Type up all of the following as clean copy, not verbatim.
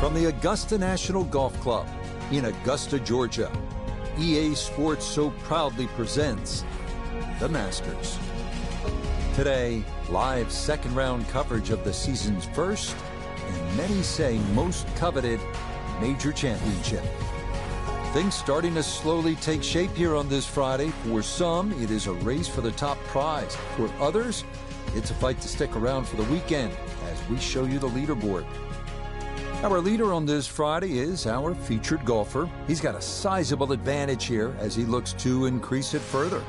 From the Augusta National Golf Club in Augusta, Georgia, EA Sports so proudly presents the Masters. Today, live second-round coverage of the season's first, and many say most coveted, major championship. Things starting to slowly take shape here on this Friday. For some, it is a race for the top prize. For others, it's a fight to stick around for the weekend as we show you the leaderboard. Our leader on this Friday is our featured golfer. He's got a sizable advantage here as he looks to increase it further.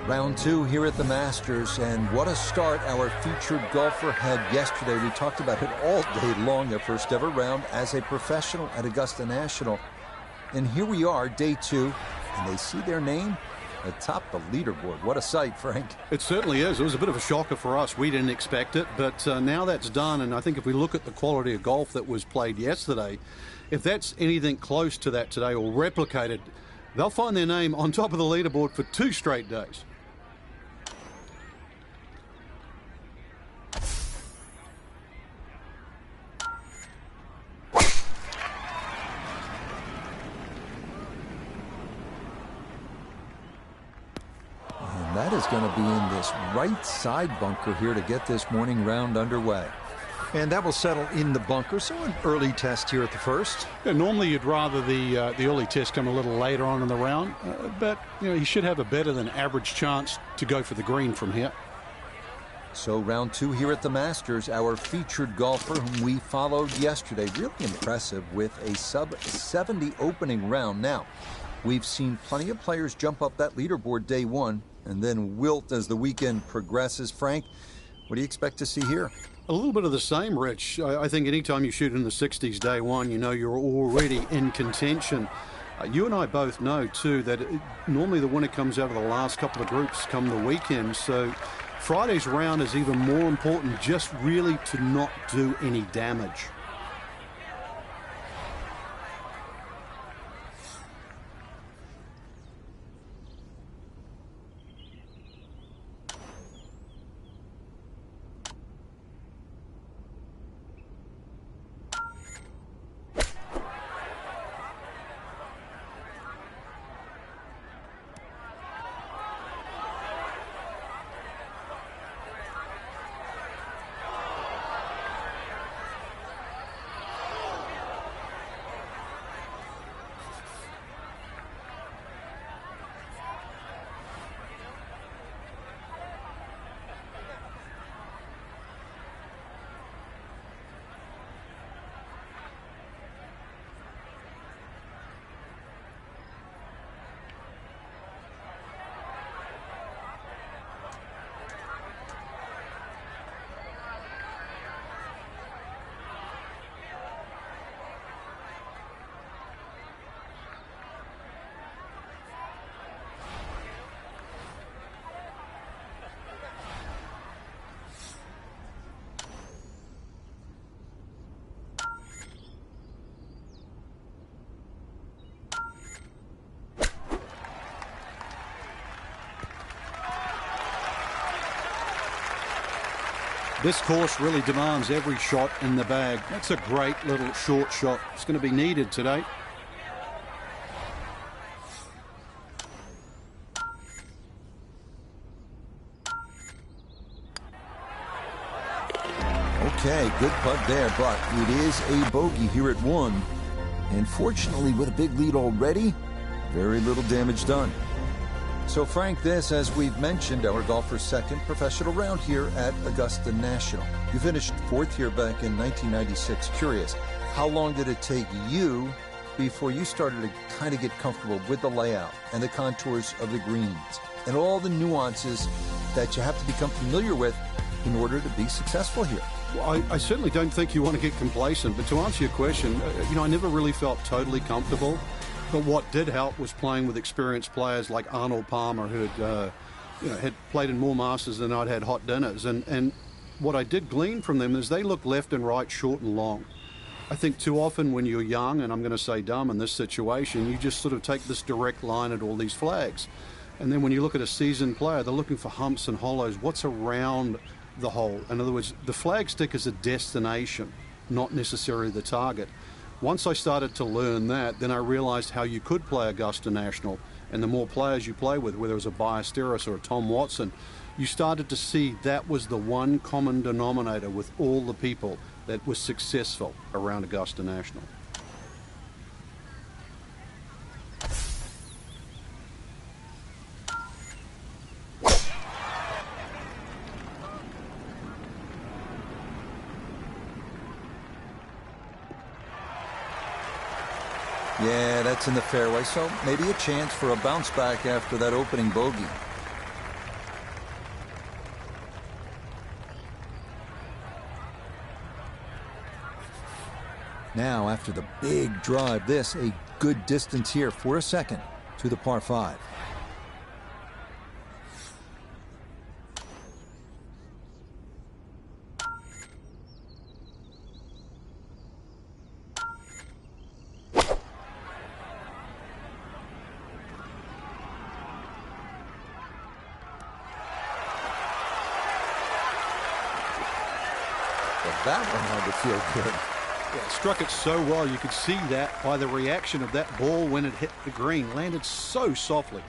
Round two here at the Masters, and what a start our featured golfer had yesterday. We talked about it all day long, their first ever round as a professional at Augusta National. And here we are, day two, and they see their name atop the leaderboard. What a sight, Frank. It certainly is. It was a bit of a shocker for us. We didn't expect it, but now that's done, and I think if we look at the quality of golf that was played yesterday, if that's anything close to that today or replicated, they'll find their name on top of the leaderboard for 2 straight days. That is going to be in this right side bunker here to get this morning round underway. And that will settle in the bunker, so an early test here at the first. Yeah, normally you'd rather the early test come a little later on in the round, but he should have a better than average chance to go for the green from here. So round two here at the Masters, our featured golfer whom we followed yesterday, really impressive with a sub-70 opening round. Now, we've seen plenty of players jump up that leaderboard day one and then wilt as the weekend progresses. Frank, what do you expect to see here? A little bit of the same, Rich. I think anytime you shoot in the 60s day one, you know you're already in contention. You and I both know, too, that normally the winner comes out of the last couple of groups come the weekend. So Friday's round is even more important, just really to not do any damage. This course really demands every shot in the bag. That's a great little short shot. It's going to be needed today. Okay, good putt there, but it is a bogey here at 1. And fortunately, with a big lead already, very little damage done. So, Frank, this, as we've mentioned, our golfer's second professional round here at Augusta National. You finished 4th here back in 1996. Curious, how long did it take you before you started to kind of get comfortable with the layout and the contours of the greens and all the nuances that you have to become familiar with in order to be successful here? Well, I certainly don't think you want to get complacent, but to answer your question, I never really felt totally comfortable. But what did help was playing with experienced players like Arnold Palmer, who had played in more Masters than I'd had hot dinners. And what I did glean from them is they look left and right, short and long. I think too often when you're young, and I'm going to say dumb in this situation, you just sort of take this direct line at all these flags. And then when you look at a seasoned player, they're looking for humps and hollows. What's around the hole? In other words, the flag stick is a destination, not necessarily the target. Once I started to learn that, then I realized how you could play Augusta National. And the more players you play with, whether it was a Ballesteros or a Tom Watson, you started to see that was the one common denominator with all the people that was successful around Augusta National. Yeah, that's in the fairway, so maybe a chance for a bounce back after that opening bogey. Now, after the big drive, this a good distance here for a second to the par 5. That one had to feel good. Yeah, struck it so well. You could see that by the reaction of that ball when it hit the green. Landed so softly.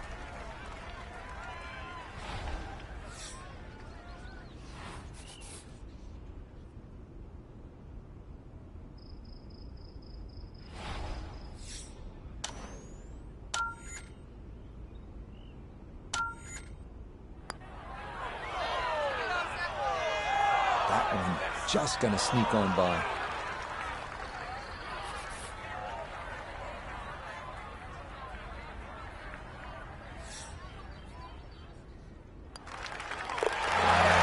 That one just going to sneak on by.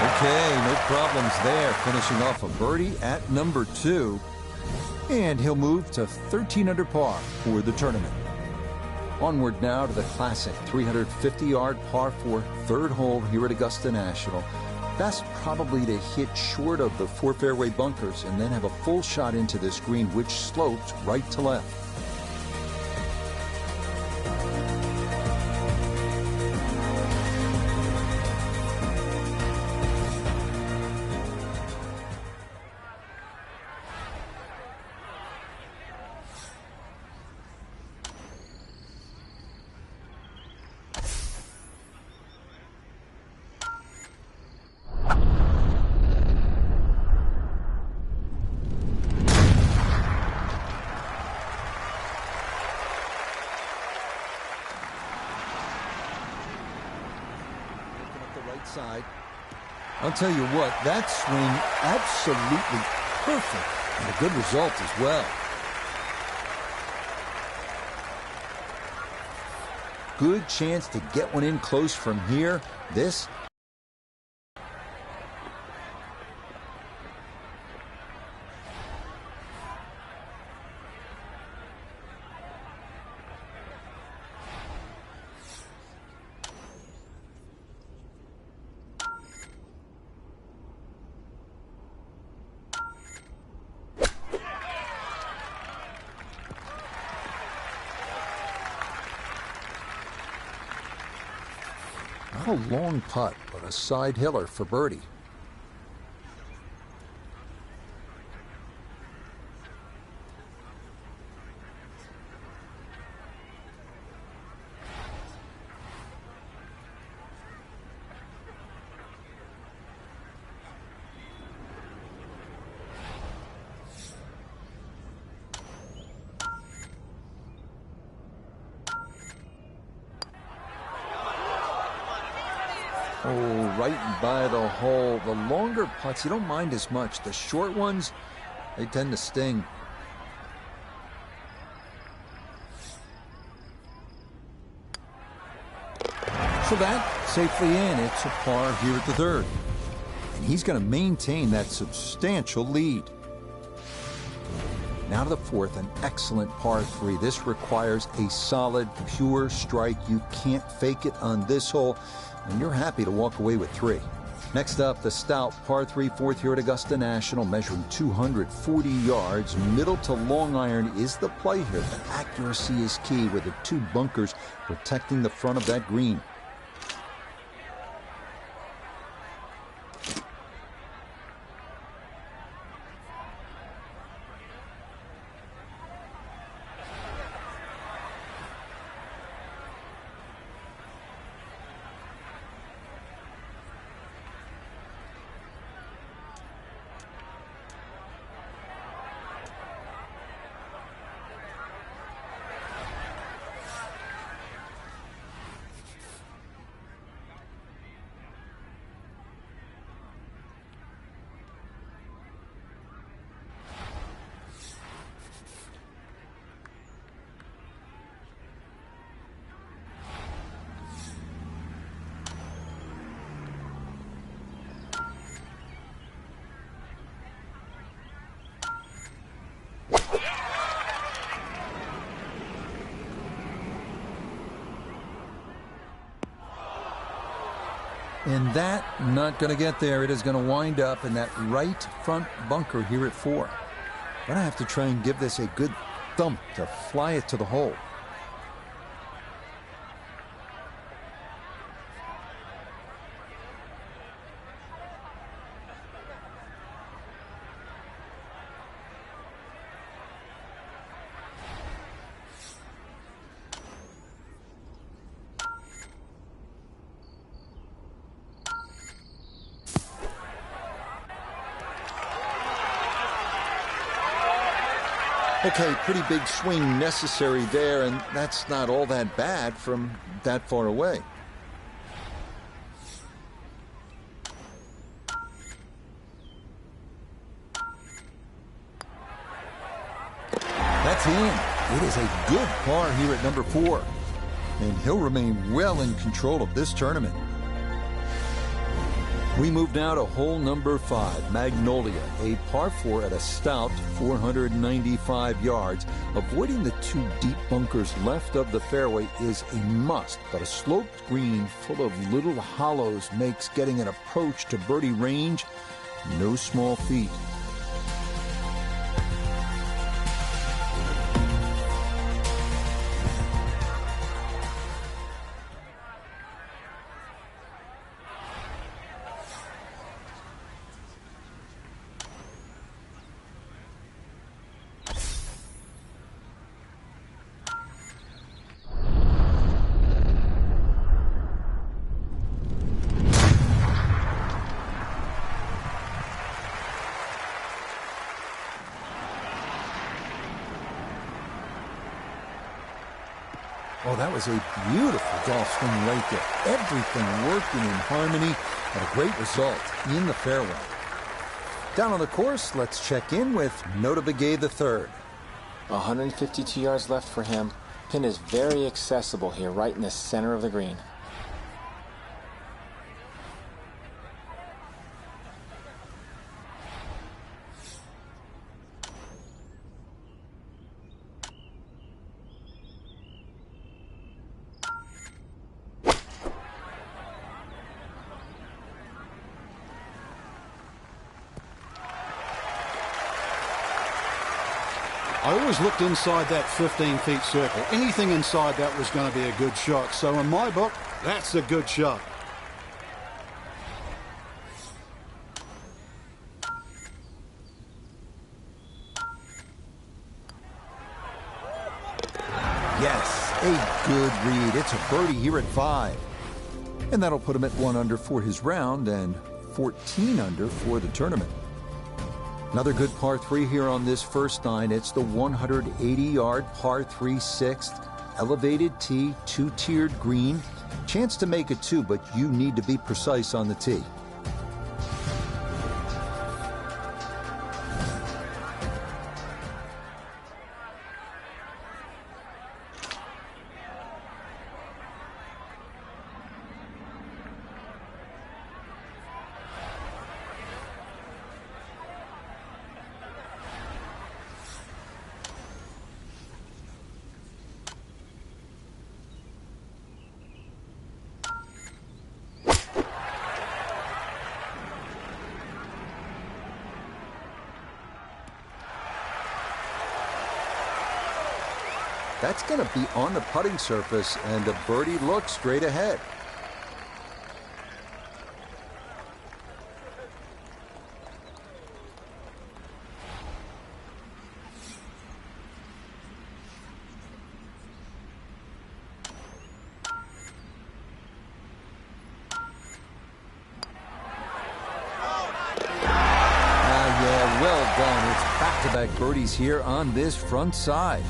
Okay, no problems there. Finishing off a birdie at number 2. And he'll move to 13 under par for the tournament. Onward now to the classic 350-yard par 4 third hole here at Augusta National. Best probably to hit short of the 4 fairway bunkers and then have a full shot into this green, which slopes right to left. Side. I'll tell you what, that swing absolutely perfect and a good result as well. Good chance to get one in close from here. This not a long putt, but a side hiller for birdie. Oh, right by the hole. The longer putts, you don't mind as much. The short ones, they tend to sting. So that safely in. It's a par here at the 3rd. And he's going to maintain that substantial lead. Now to the fourth, an excellent par 3. This requires a solid, pure strike. You can't fake it on this hole, and you're happy to walk away with 3. Next up, the stout par 3 fourth here at Augusta National, measuring 240 yards. Middle to long iron is the play here, but accuracy is key with the 2 bunkers protecting the front of that green. And that, not going to get there. It is going to wind up in that right front bunker here at 4. Going to have to try and give this a good thump to fly it to the hole. Okay, pretty big swing necessary there, and that's not all that bad from that far away. That's in. It is a good par here at number 4, and he'll remain well in control of this tournament. We move now to hole number 5, Magnolia, a par 4 at a stout 495 yards. Avoiding the 2 deep bunkers left of the fairway is a must, but a sloped green full of little hollows makes getting an approach to birdie range no small feat. Oh, that was a beautiful golf swing right there. Everything working in harmony and a great result in the fairway. Down on the course, let's check in with Nota Begay III. 152 yards left for him. Pin is very accessible here, right in the center of the green. I always looked inside that 15-feet circle. Anything inside that was going to be a good shot. So in my book, that's a good shot. Yes, a good read. It's a birdie here at 5. And that'll put him at 1 under for his round and 14 under for the tournament. Another good par 3 here on this first 9. It's the 180-yard par 3 6th. Elevated tee, 2-tiered green. Chance to make it 2, but you need to be precise on the tee. That's going to be on the putting surface, and the birdie looks straight ahead. Well done. It's back-to-back birdies here on this front side.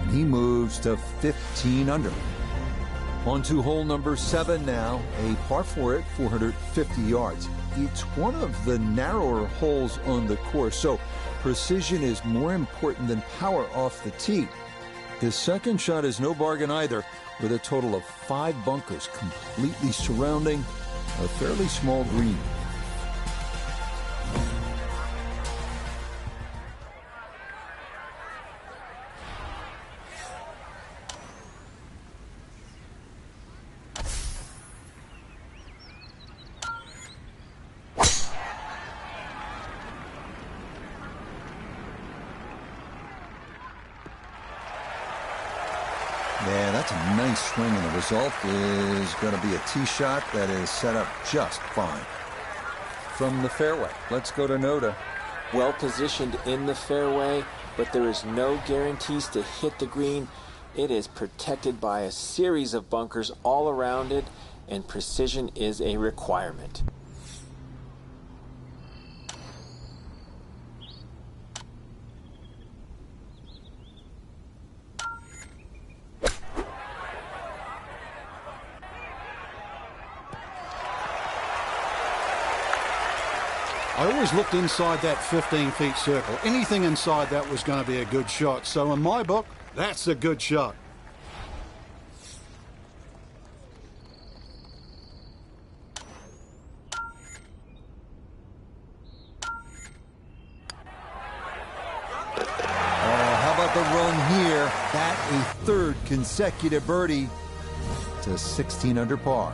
And he moves to 15 under. On to hole number 7 now, a par 4 at 450 yards. It's one of the narrower holes on the course, so precision is more important than power off the tee. His second shot is no bargain either, with a total of 5 bunkers completely surrounding a fairly small green. Yeah, that's a nice swing, and the result is going to be a tee shot that is set up just fine. From the fairway, let's go to Noda. Well positioned in the fairway, but there is no guarantees to hit the green. It is protected by a series of bunkers all around it, and precision is a requirement. I always looked inside that 15-feet circle. Anything inside that was going to be a good shot. So in my book, that's a good shot. How about the run here? That a third consecutive birdie to 16 under par.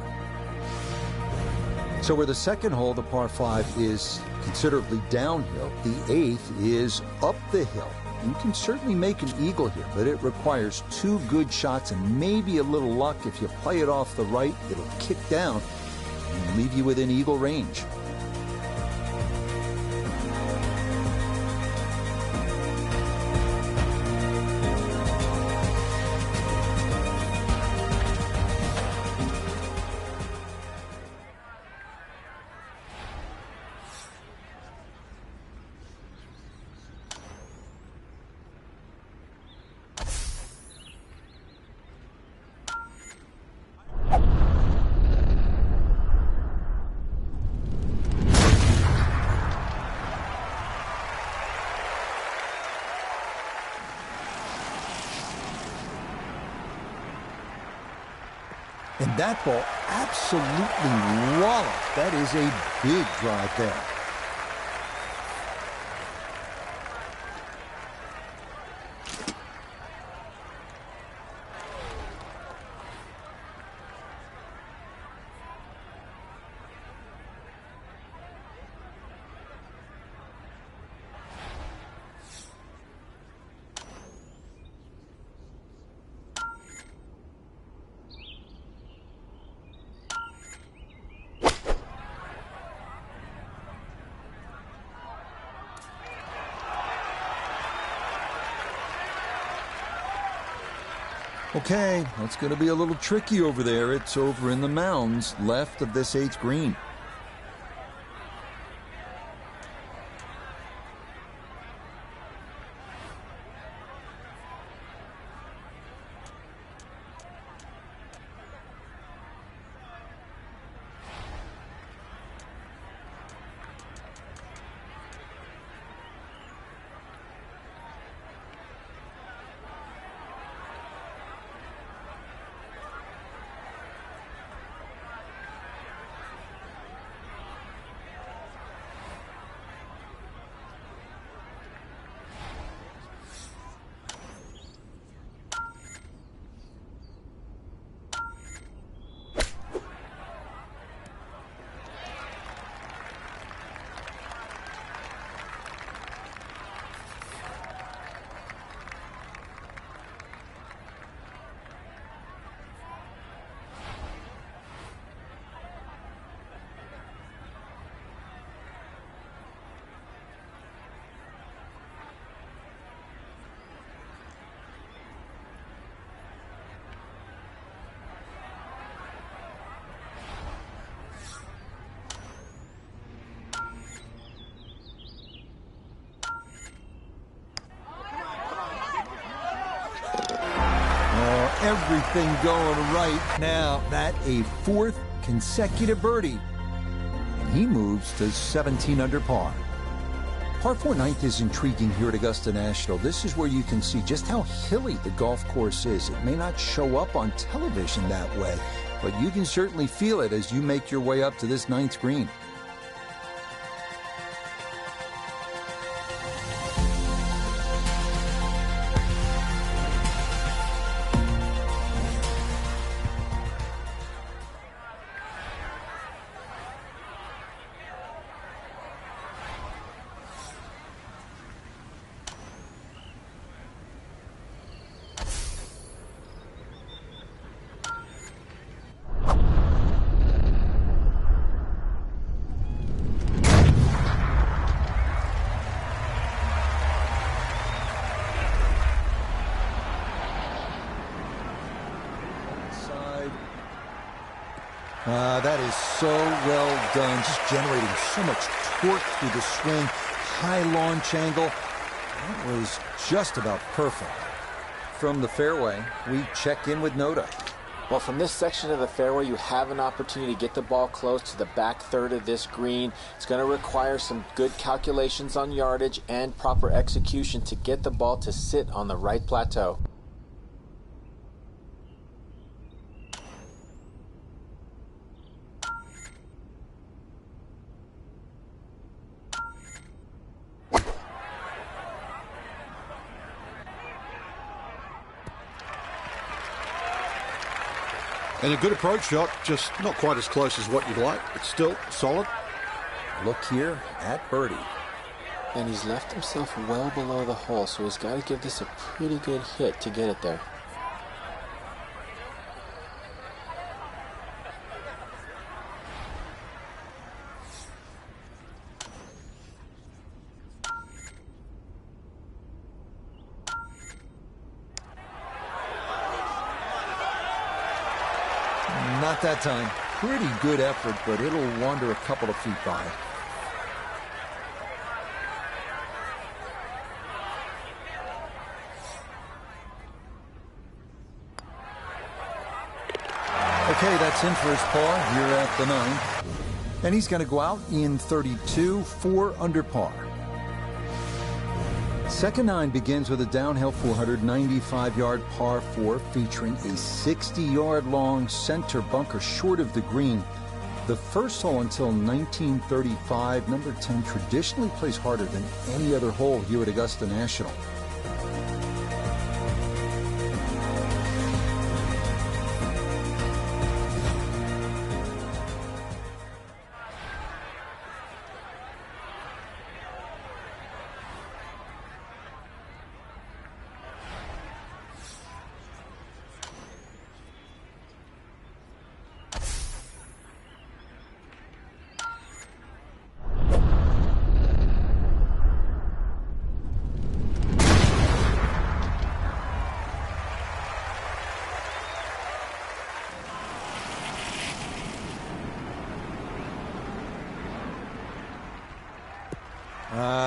So where the second hole, the par 5, is considerably downhill, the 8th is up the hill. You can certainly make an eagle here, but it requires 2 good shots and maybe a little luck. If you play it off the right, it'll kick down and leave you within eagle range. And that ball absolutely walloped. That is a big drive there. Okay, that's going to be a little tricky over there. It's over in the mounds left of this 8th green. everything going right now. That a fourth consecutive birdie. And he moves to 17 under par. Par 4 ninth is intriguing here at Augusta National. This is where you can see just how hilly the golf course is. It may not show up on television that way, but you can certainly feel it as you make your way up to this ninth green. That is so well done, just generating so much torque through the swing, high launch angle. That was just about perfect. From the fairway, we check in with Noda. Well, from this section of the fairway, you have an opportunity to get the ball close to the back third of this green. It's going to require some good calculations on yardage and proper execution to get the ball to sit on the right plateau. And a good approach shot, just not quite as close as what you'd like, but still solid. Look here at birdie. And he's left himself well below the hole, so he's got to give this a pretty good hit to get it there. Not that time. Pretty good effort, but it'll wander a couple of feet by. Okay, that's in for his par here at the ninth. And he's going to go out in 32, 4 under par. Second nine begins with a downhill 495-yard par 4 featuring a 60-yard long center bunker short of the green. The first hole until 1935, number 10 traditionally plays harder than any other hole here at Augusta National.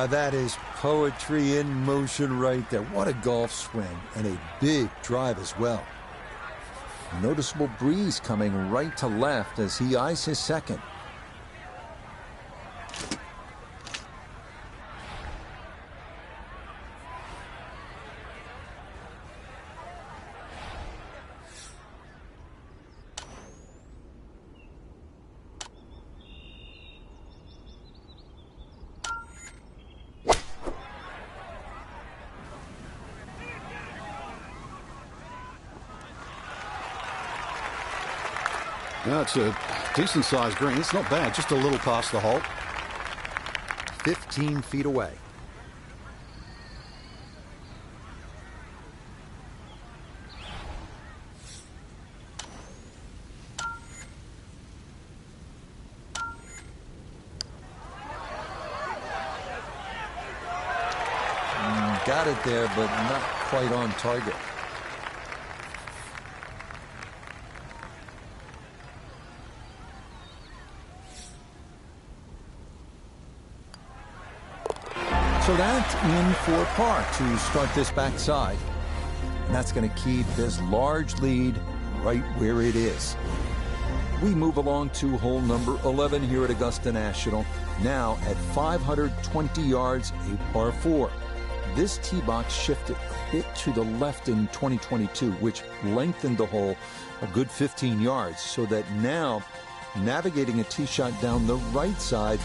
That is poetry in motion right there. What a golf swing, and a big drive as well. Noticeable breeze coming right to left as he eyes his second. Yeah, it's a decent-sized green. It's not bad, just a little past the hole. 15 feet away. Got it there, but not quite on target. So that's in for par to start this backside. And that's going to keep this large lead right where it is. We move along to hole number 11 here at Augusta National. Now at 520 yards, a par 4. This tee box shifted a bit to the left in 2022, which lengthened the hole a good 15 yards, so that now navigating a tee shot down the right side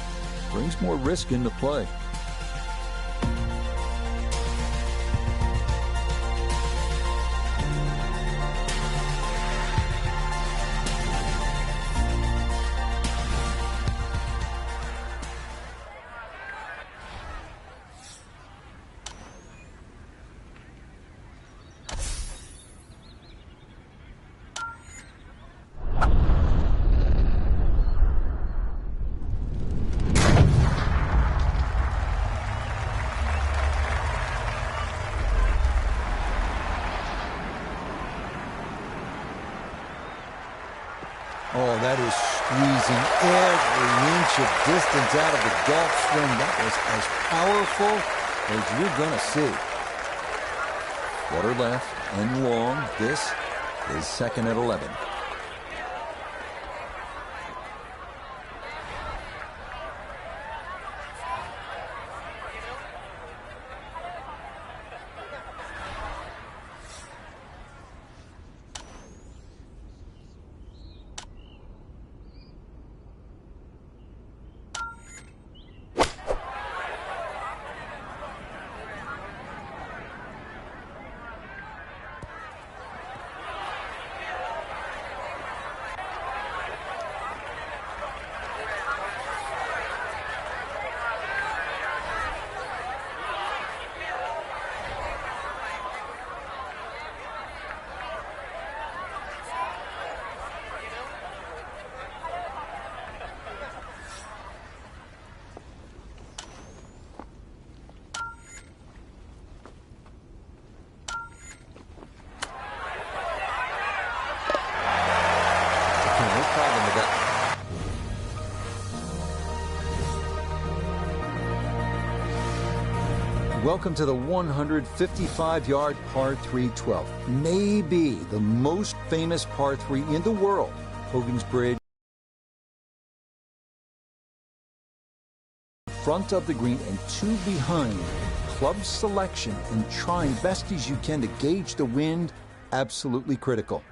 brings more risk into play. Oh, that is squeezing every inch of distance out of the golf swing. That was as powerful as you're going to see. Water left and long. This is second at 11. Welcome to the 155-yard par 3 12. Maybe the most famous par 3 in the world. Hogan's Bridge. Front of the green and two behind. Club selection and trying best as you can to gauge the wind, absolutely critical.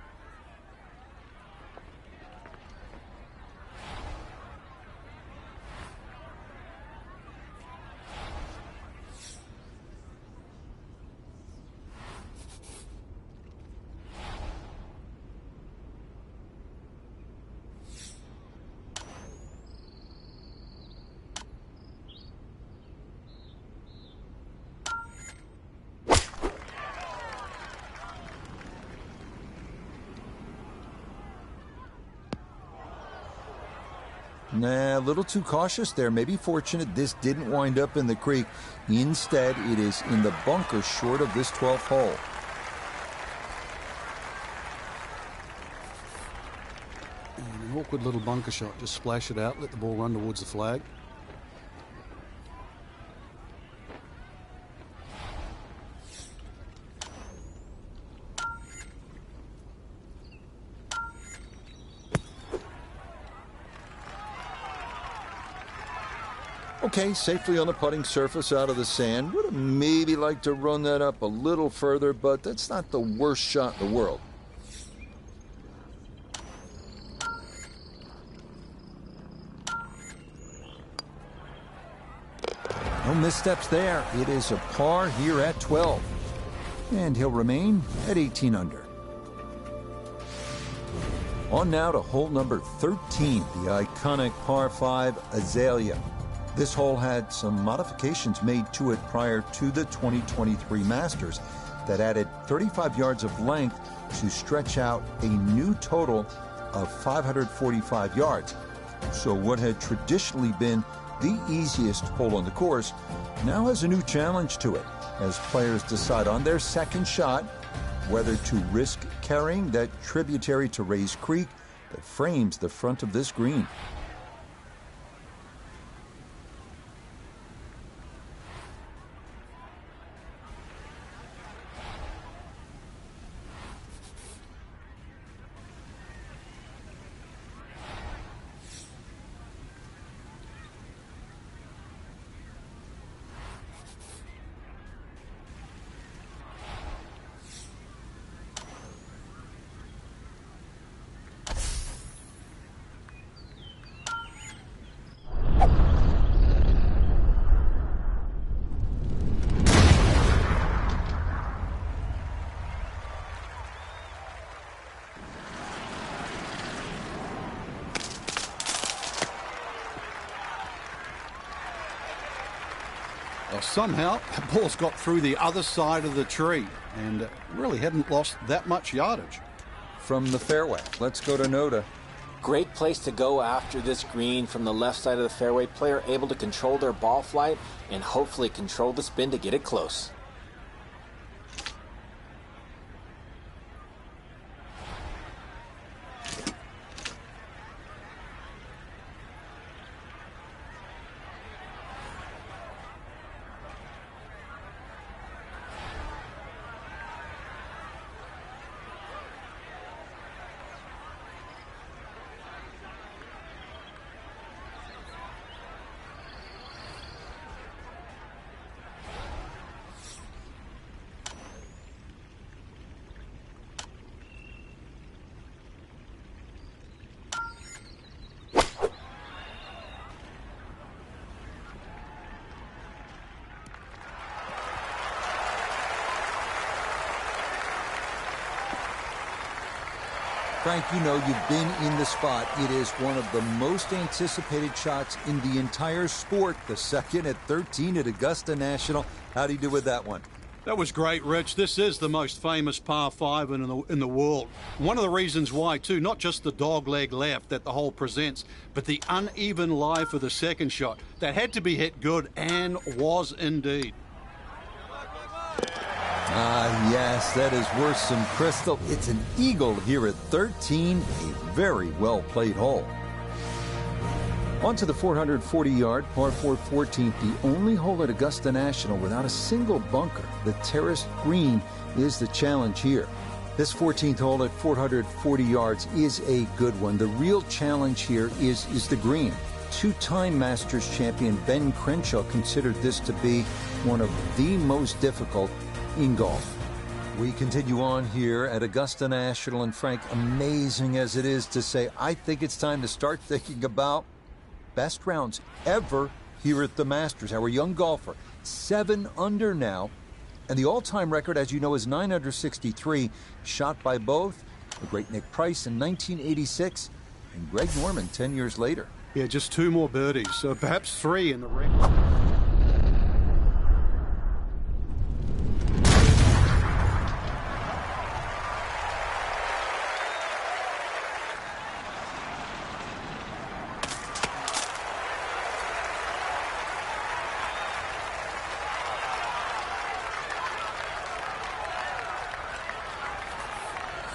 Nah, a little too cautious there. Maybe fortunate this didn't wind up in the creek. Instead, it is in the bunker short of this 12th hole. And an awkward little bunker shot. Just splash it out, let the ball run towards the flag. Okay, safely on the putting surface out of the sand. Would have maybe liked to run that up a little further, but that's not the worst shot in the world. No missteps there. It is a par here at 12. And he'll remain at 18 under. On now to hole number 13, the iconic par 5 Azalea. This hole had some modifications made to it prior to the 2023 Masters that added 35 yards of length to stretch out a new total of 545 yards. So what had traditionally been the easiest hole on the course now has a new challenge to it as players decide on their second shot whether to risk carrying that tributary to Rays Creek that frames the front of this green. Well, somehow, the ball's got through the other side of the tree and really hadn't lost that much yardage. From the fairway, let's go to Noda. Great place to go after this green from the left side of the fairway. Player able to control their ball flight and hopefully control the spin to get it close. Frank, you know you've been in the spot. It is one of the most anticipated shots in the entire sport. The second at 13 at Augusta National. How do you do with that one? That was great, Rich. This is the most famous par 5 in the world. One of the reasons why, too, not just the dogleg left that the hole presents, but the uneven lie for the second shot. That had to be hit good and was indeed. Ah, yes, that is worth some crystal. It's an eagle here at 13. A very well-played hole. On to the 440-yard par 4 14th, the only hole at Augusta National without a single bunker. The terraced green is the challenge here. This 14th hole at 440 yards is a good one. The real challenge here is the green. Two-time Masters champion Ben Crenshaw considered this to be one of the most difficult in golf. We continue on here at Augusta National, and Frank, amazing as it is to say, I think it's time to start thinking about best rounds ever here at the Masters. Our young golfer, 7 under now, and the all-time record, as you know, is 9 under 63, shot by both the great Nick Price in 1986 and Greg Norman 10 years later. Yeah, just 2 more birdies, so perhaps 3 in the record.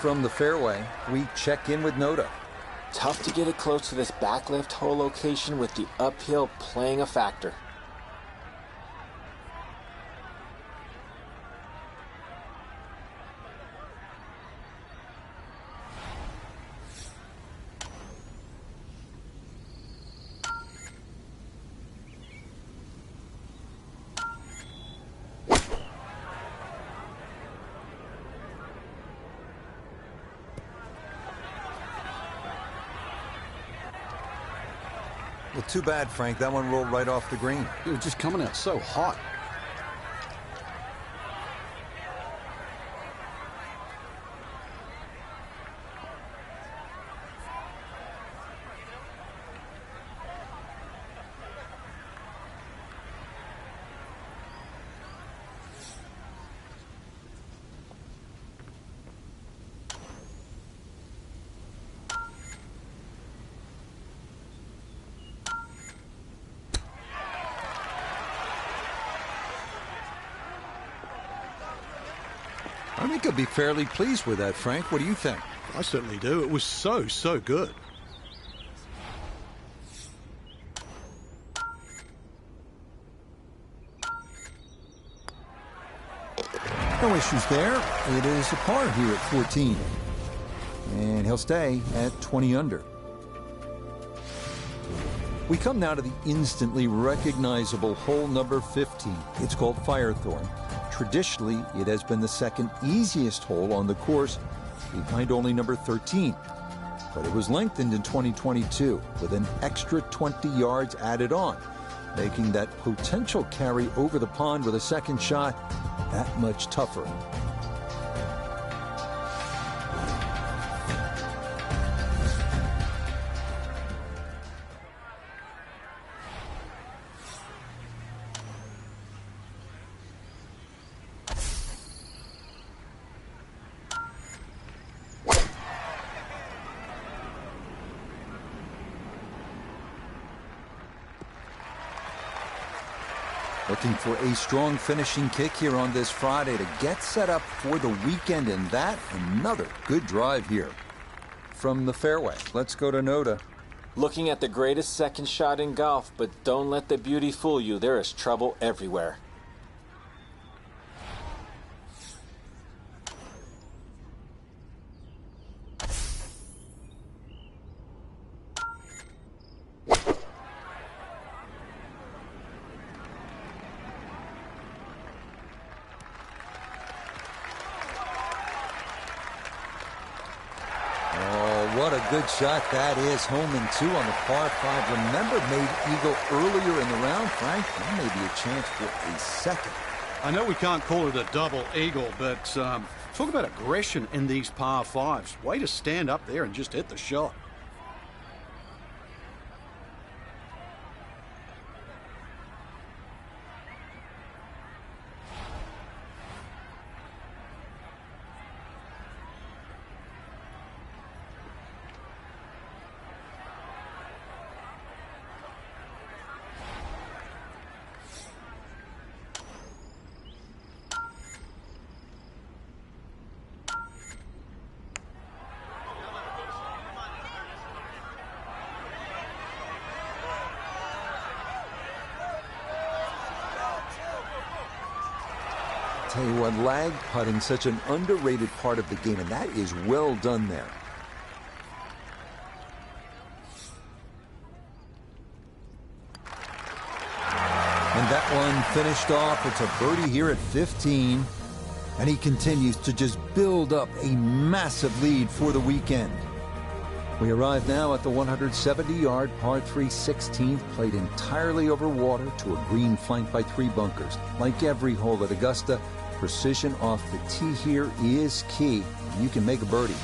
From the fairway, we check in with Noda. Tough to get it close to this back left hole location with the uphill playing a factor. Well, too bad, Frank. That one rolled right off the green. It was just coming out so hot. I think he'll be fairly pleased with that, Frank. What do you think? I certainly do. It was so good. No issues there. It is a par here at 14. And he'll stay at 20 under. We come now to the instantly recognizable hole number 15. It's called Firethorn. Traditionally, it has been the second easiest hole on the course, behind only number 13. But it was lengthened in 2022 with an extra 20 yards added on, making that potential carry over the pond with a second shot that much tougher. Looking for a strong finishing kick here on this Friday to get set up for the weekend, and that another good drive here. From the fairway, let's go to Noda. Looking at the greatest second shot in golf, but don't let the beauty fool you. There is trouble everywhere. What a good shot that is. Home and 2 on the par 5. Remember, made eagle earlier in the round, Frank. There may be a chance for a second. I know we can't call it a double eagle, but talk about aggression in these par 5s. Way to stand up there and just hit the shot. Tell you what, lag putting, such an underrated part of the game, and that is well done there. And that one finished off. It's a birdie here at 15. And he continues to just build up a massive lead for the weekend. We arrive now at the 170-yard par 3 16th, played entirely over water to a green flanked by 3 bunkers. Like every hole at Augusta, precision off the tee here is key. You can make a birdie.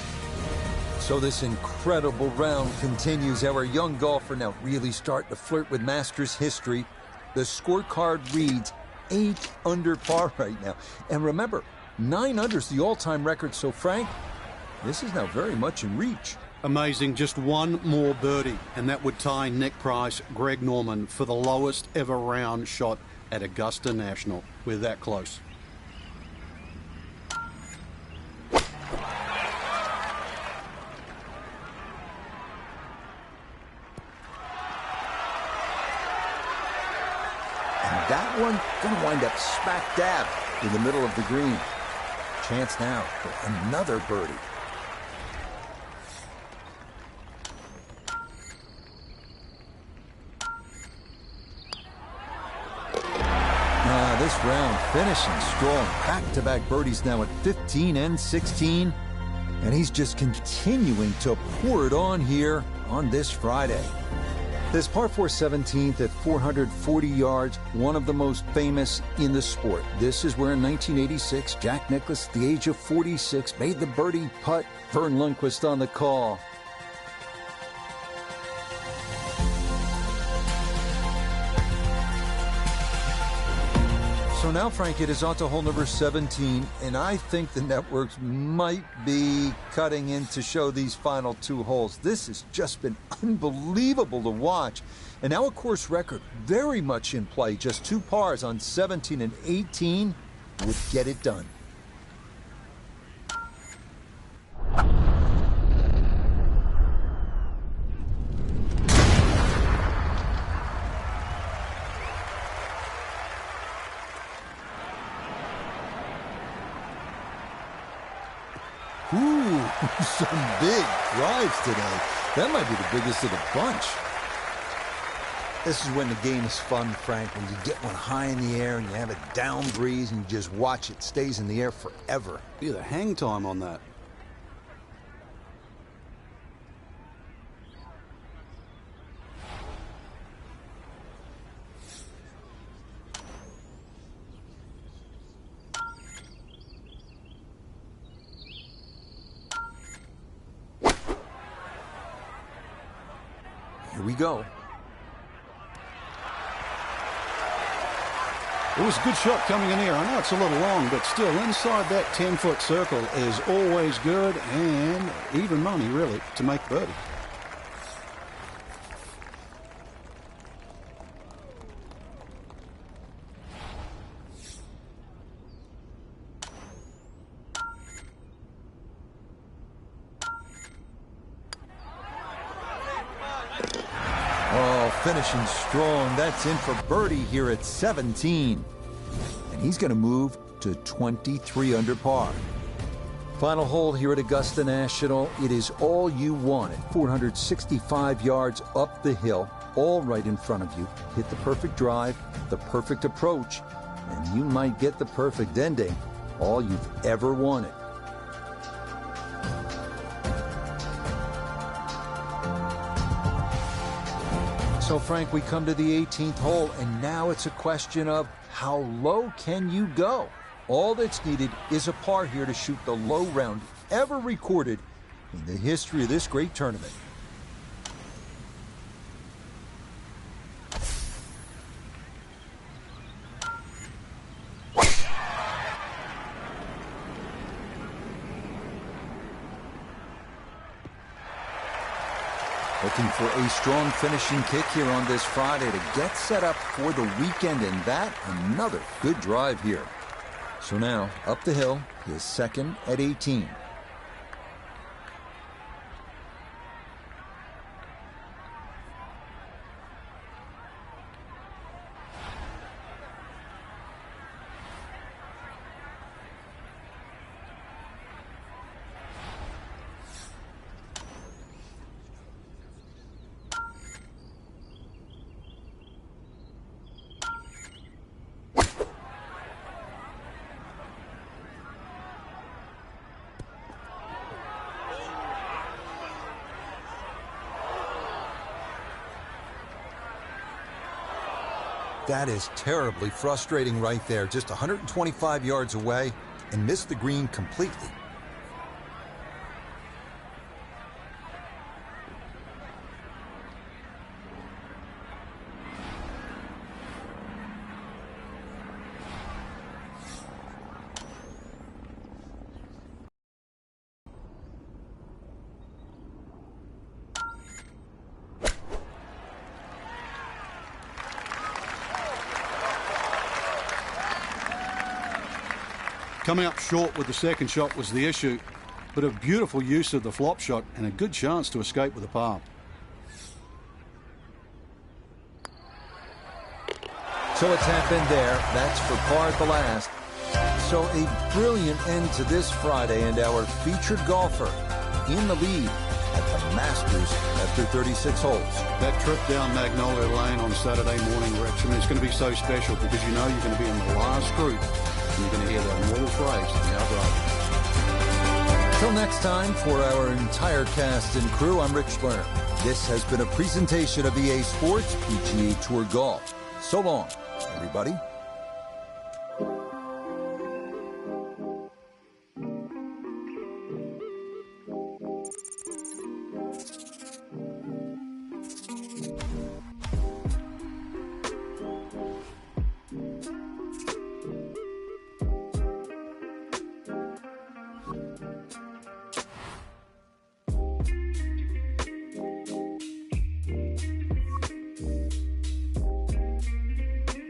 So this incredible round continues. Our young golfer now really starting to flirt with Masters history. The scorecard reads 8 under par right now. And remember, 9 under is the all-time record. So, Frank, this is now very much in reach. Amazing. Just one more birdie, and that would tie Nick Price, Greg Norman, for the lowest ever round shot at Augusta National. We're that close. And that one going to wind up smack dab in the middle of the green. Chance now for another birdie. This round finishing strong. Back-to-back birdies now at 15 and 16. And he's just continuing to pour it on here on this Friday. This par 4 17th at 440 yards, one of the most famous in the sport. This is where in 1986, Jack Nicklaus, at the age of 46, made the birdie putt. Vern Lundquist on the call. So now, Frank, it is on to hole number 17, and I think the networks might be cutting in to show these final 2 holes. This has just been unbelievable to watch. And now a course record very much in play. Just 2 pars on 17 and 18 would get it done. Ooh, some big drives today. That might be the biggest of the bunch. This is when the game is fun, Frank, when you get one high in the air and you have a down breeze and you just watch it stays in the air forever. Yeah, the hang time on that. Here we go. It was a good shot coming in here. I know it's a little long, but still inside that 10-foot circle is always good, and even money, really, to make birdie. finishing strong. That's in for birdie here at 17. And he's going to move to 23 under par. Final hole here at Augusta National. It is all you want at 465 yards up the hill, all right in front of you. Hit the perfect drive, the perfect approach, and you might get the perfect ending, all you've ever wanted. So, Frank, we come to the 18th hole, and now it's a question of how low can you go? All that's needed is a par here to shoot the low round ever recorded in the history of this great tournament. Looking for a strong finishing kick here on this Friday to get set up for the weekend, and that another good drive here. So now, up the hill, his second at 18. That is terribly frustrating right there. Just 125 yards away and missed the green completely. Coming up short with the second shot was the issue, but a beautiful use of the flop shot and a good chance to escape with a par. So it's happened there. That's for par at the last. So a brilliant end to this Friday, and our featured golfer in the lead at the Masters after 36 holes. That trip down Magnolia Lane on Saturday morning, Rich, I mean, it's going to be so special because you know you're going to be in the last group. You're going to hear that immortal phrase, now brother. Till next time, for our entire cast and crew, I'm Rich Lerner. This has been a presentation of EA Sports PGA Tour Golf. So long, everybody.